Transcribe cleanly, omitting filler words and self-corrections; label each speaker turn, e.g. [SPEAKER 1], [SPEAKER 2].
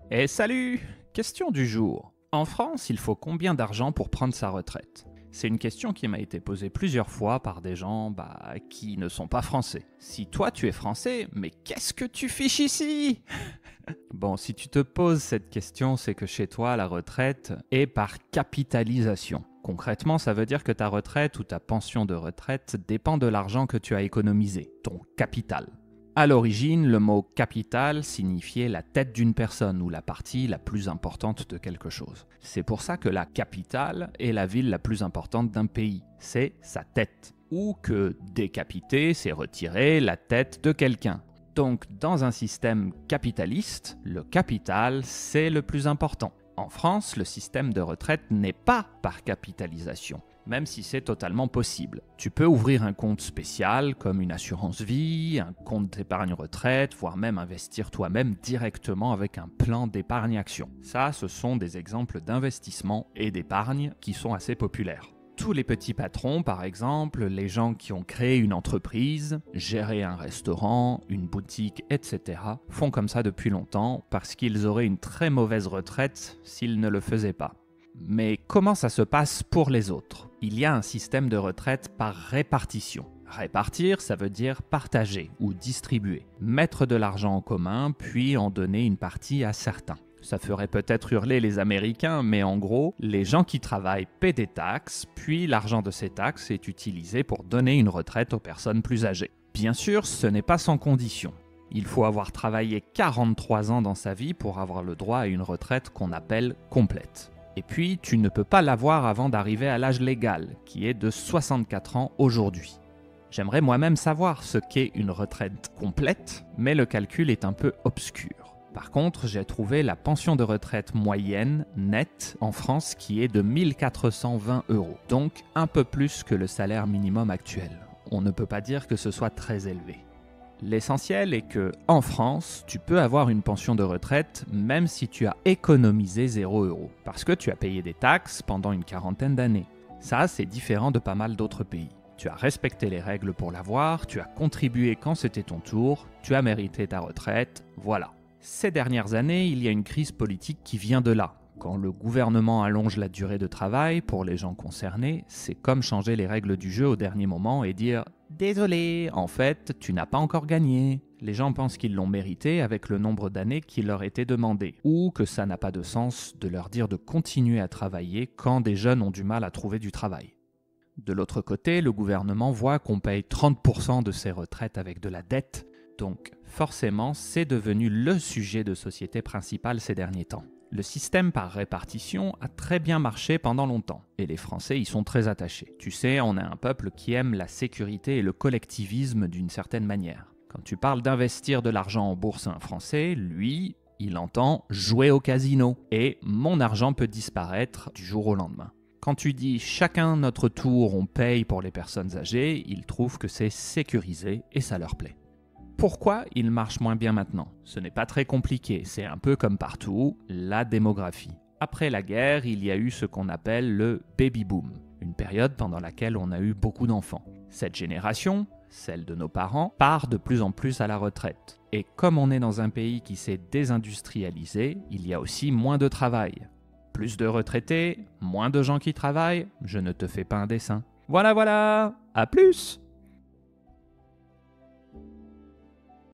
[SPEAKER 1] Et salut! Question du jour. En France, il faut combien d'argent pour prendre sa retraite? C'est une question qui m'a été posée plusieurs fois par des gens qui ne sont pas français. Si toi tu es français, mais qu'est-ce que tu fiches ici? Bon, si tu te poses cette question, c'est que chez toi, la retraite est par capitalisation. Concrètement, ça veut dire que ta retraite ou ta pension de retraite dépend de l'argent que tu as économisé, ton capital. À l'origine, le mot capital signifiait la tête d'une personne ou la partie la plus importante de quelque chose. C'est pour ça que la capitale est la ville la plus importante d'un pays. C'est sa tête. Ou que décapiter, c'est retirer la tête de quelqu'un. Donc, dans un système capitaliste, le capital, c'est le plus important. En France, le système de retraite n'est pas par capitalisation, même si c'est totalement possible. Tu peux ouvrir un compte spécial comme une assurance vie, un compte d'épargne retraite, voire même investir toi-même directement avec un plan d'épargne action. Ça, ce sont des exemples d'investissement et d'épargne qui sont assez populaires. Tous les petits patrons, par exemple, les gens qui ont créé une entreprise, géré un restaurant, une boutique, etc., font comme ça depuis longtemps parce qu'ils auraient une très mauvaise retraite s'ils ne le faisaient pas. Mais comment ça se passe pour les autres? Il y a un système de retraite par répartition. Répartir, ça veut dire partager ou distribuer. Mettre de l'argent en commun, puis en donner une partie à certains. Ça ferait peut-être hurler les Américains, mais en gros, les gens qui travaillent paient des taxes, puis l'argent de ces taxes est utilisé pour donner une retraite aux personnes plus âgées. Bien sûr, ce n'est pas sans condition. Il faut avoir travaillé 43 ans dans sa vie pour avoir le droit à une retraite qu'on appelle complète. Et puis, tu ne peux pas l'avoir avant d'arriver à l'âge légal, qui est de 64 ans aujourd'hui. J'aimerais moi-même savoir ce qu'est une retraite complète, mais le calcul est un peu obscur. Par contre, j'ai trouvé la pension de retraite moyenne, nette, en France qui est de 1 420 €, donc un peu plus que le salaire minimum actuel. On ne peut pas dire que ce soit très élevé. L'essentiel est que, en France, tu peux avoir une pension de retraite même si tu as économisé 0 €, parce que tu as payé des taxes pendant une quarantaine d'années. Ça, c'est différent de pas mal d'autres pays. Tu as respecté les règles pour l'avoir, tu as contribué quand c'était ton tour, tu as mérité ta retraite, voilà. Ces dernières années, il y a une crise politique qui vient de là. Quand le gouvernement allonge la durée de travail pour les gens concernés, c'est comme changer les règles du jeu au dernier moment et dire « Désolé, en fait, tu n'as pas encore gagné ». Les gens pensent qu'ils l'ont mérité avec le nombre d'années qui leur était demandé, ou que ça n'a pas de sens de leur dire de continuer à travailler quand des jeunes ont du mal à trouver du travail. De l'autre côté, le gouvernement voit qu'on paye 30% de ses retraites avec de la dette, donc forcément, c'est devenu le sujet de société principal ces derniers temps. Le système par répartition a très bien marché pendant longtemps, et les Français y sont très attachés. Tu sais, on est un peuple qui aime la sécurité et le collectivisme d'une certaine manière. Quand tu parles d'investir de l'argent en bourse à un Français, lui, il entend jouer au casino, et mon argent peut disparaître du jour au lendemain. Quand tu dis chacun notre tour, on paye pour les personnes âgées, ils trouvent que c'est sécurisé et ça leur plaît. Pourquoi il marche moins bien maintenant? Ce n'est pas très compliqué, c'est un peu comme partout, la démographie. Après la guerre, il y a eu ce qu'on appelle le baby boom, une période pendant laquelle on a eu beaucoup d'enfants. Cette génération, celle de nos parents, part de plus en plus à la retraite. Et comme on est dans un pays qui s'est désindustrialisé, il y a aussi moins de travail. Plus de retraités, moins de gens qui travaillent, je ne te fais pas un dessin. Voilà, à plus!